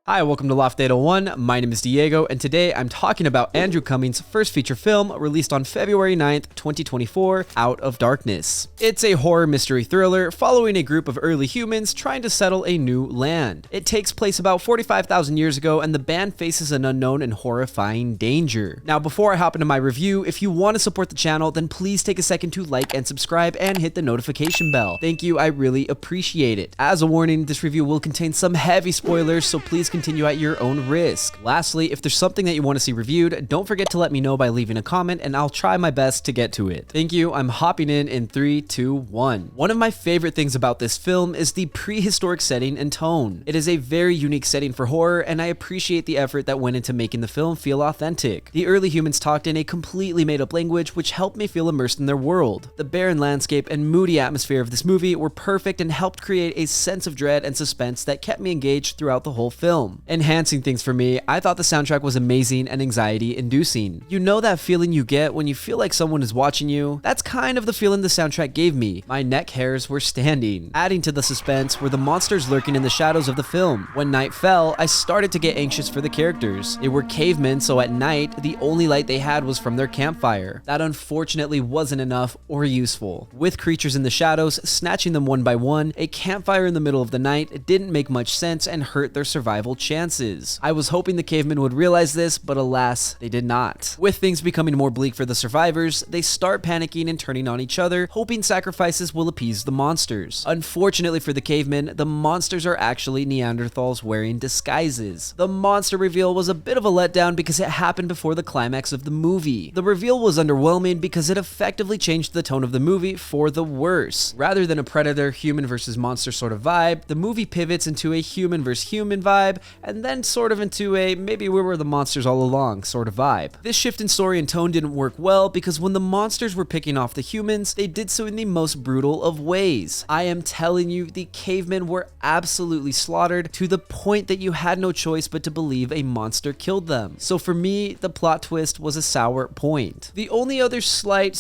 Hi, welcome to Loft 801. My name is Diego, and today I'm talking about Andrew Cumming's first feature film released on February 9th, 2024, Out of Darkness. It's a horror mystery thriller following a group of early humans trying to settle a new land. It takes place about 45,000 years ago, and the band faces an unknown and horrifying danger. Now, before I hop into my review, if you want to support the channel, then please take a second to like and subscribe and hit the notification bell. Thank you, I really appreciate it. As a warning, this review will contain some heavy spoilers, so please continue at your own risk. Lastly, if there's something that you want to see reviewed, don't forget to let me know by leaving a comment and I'll try my best to get to it. Thank you. I'm hopping in 3, 2, 1. One of my favorite things about this film is the prehistoric setting and tone. It is a very unique setting for horror, and I appreciate the effort that went into making the film feel authentic. The early humans talked in a completely made-up language, which helped me feel immersed in their world. The barren landscape and moody atmosphere of this movie were perfect and helped create a sense of dread and suspense that kept me engaged throughout the whole film. Enhancing things for me, I thought the soundtrack was amazing and anxiety-inducing. You know that feeling you get when you feel like someone is watching you? That's kind of the feeling the soundtrack gave me. My neck hairs were standing. Adding to the suspense were the monsters lurking in the shadows of the film. When night fell, I started to get anxious for the characters. They were cavemen, so at night, the only light they had was from their campfire. That unfortunately wasn't enough or useful. With creatures in the shadows, snatching them one by one, a campfire in the middle of the night didn't make much sense and hurt their survival chances. I was hoping the cavemen would realize this, but alas, they did not. With things becoming more bleak for the survivors, they start panicking and turning on each other, hoping sacrifices will appease the monsters. Unfortunately for the cavemen, the monsters are actually Neanderthals wearing disguises. The monster reveal was a bit of a letdown because it happened before the climax of the movie. The reveal was underwhelming because it effectively changed the tone of the movie for the worse. Rather than a predator human versus monster sort of vibe, the movie pivots into a human versus human vibe, and then sort of into a maybe we were the monsters all along sort of vibe. This shift in story and tone didn't work well because when the monsters were picking off the humans, they did so in the most brutal of ways. I am telling you, the cavemen were absolutely slaughtered to the point that you had no choice but to believe a monster killed them. So for me, the plot twist was a sour point. The only other slight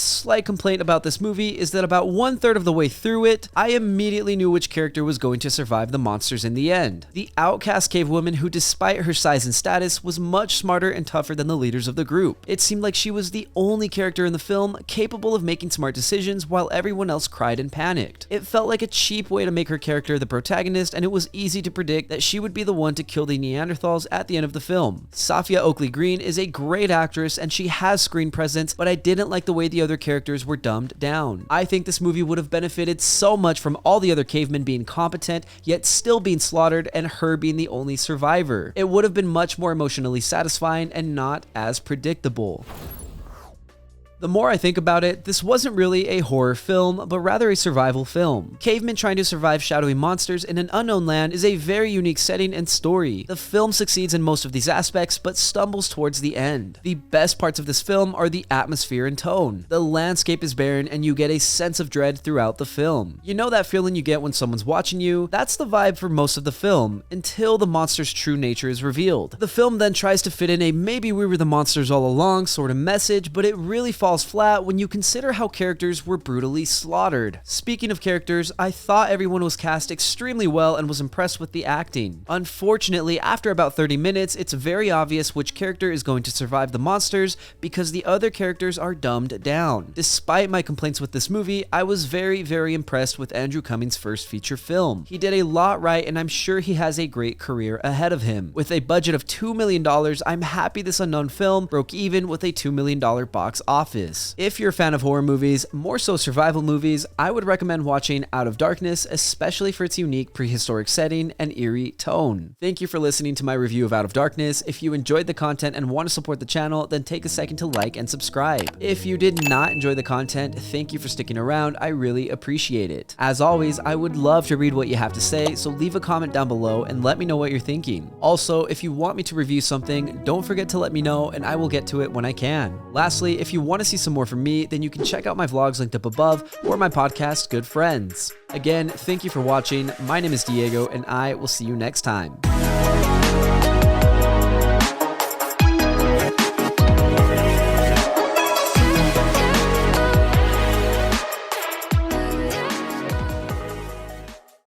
complaint about this movie is that about 1/3 of the way through it, I immediately knew which character was going to survive the monsters in the end. The outcast cave woman who, despite her size and status, was much smarter and tougher than the leaders of the group. It seemed like she was the only character in the film capable of making smart decisions while everyone else cried and panicked. It felt like a cheap way to make her character the protagonist, and it was easy to predict that she would be the one to kill the Neanderthals at the end of the film. Safia Oakley-Green is a great actress and she has screen presence, but I didn't like the way the other characters were dumbed down. I think this movie would have benefited so much from all the other cavemen being competent, yet still being slaughtered, and her being the only survivor. It would have been much more emotionally satisfying and not as predictable. The more I think about it, this wasn't really a horror film, but rather a survival film. Cavemen trying to survive shadowy monsters in an unknown land is a very unique setting and story. The film succeeds in most of these aspects, but stumbles towards the end. The best parts of this film are the atmosphere and tone. The landscape is barren and you get a sense of dread throughout the film. You know that feeling you get when someone's watching you? That's the vibe for most of the film, until the monster's true nature is revealed. The film then tries to fit in a maybe we were the monsters all along sort of message, but it really falls flat when you consider how characters were brutally slaughtered. Speaking of characters, I thought everyone was cast extremely well and was impressed with the acting. Unfortunately, after about 30 minutes, it's very obvious which character is going to survive the monsters because the other characters are dumbed down. Despite my complaints with this movie, I was very impressed with Andrew Cumming's first feature film. He did a lot right, and I'm sure he has a great career ahead of him. With a budget of $2 million, I'm happy this unknown film broke even with a $2 million box office. If you're a fan of horror movies, more so survival movies, I would recommend watching Out of Darkness, especially for its unique prehistoric setting and eerie tone. Thank you for listening to my review of Out of Darkness. If you enjoyed the content and want to support the channel, then take a second to like and subscribe. If you did not enjoy the content, thank you for sticking around. I really appreciate it. As always, I would love to read what you have to say, so leave a comment down below and let me know what you're thinking. Also, if you want me to review something, don't forget to let me know and I will get to it when I can. Lastly, if you want to see some more from me, then you can check out my vlogs linked up above or my podcast, Good Friends. Again, thank you for watching. My name is Diego and I will see you next time.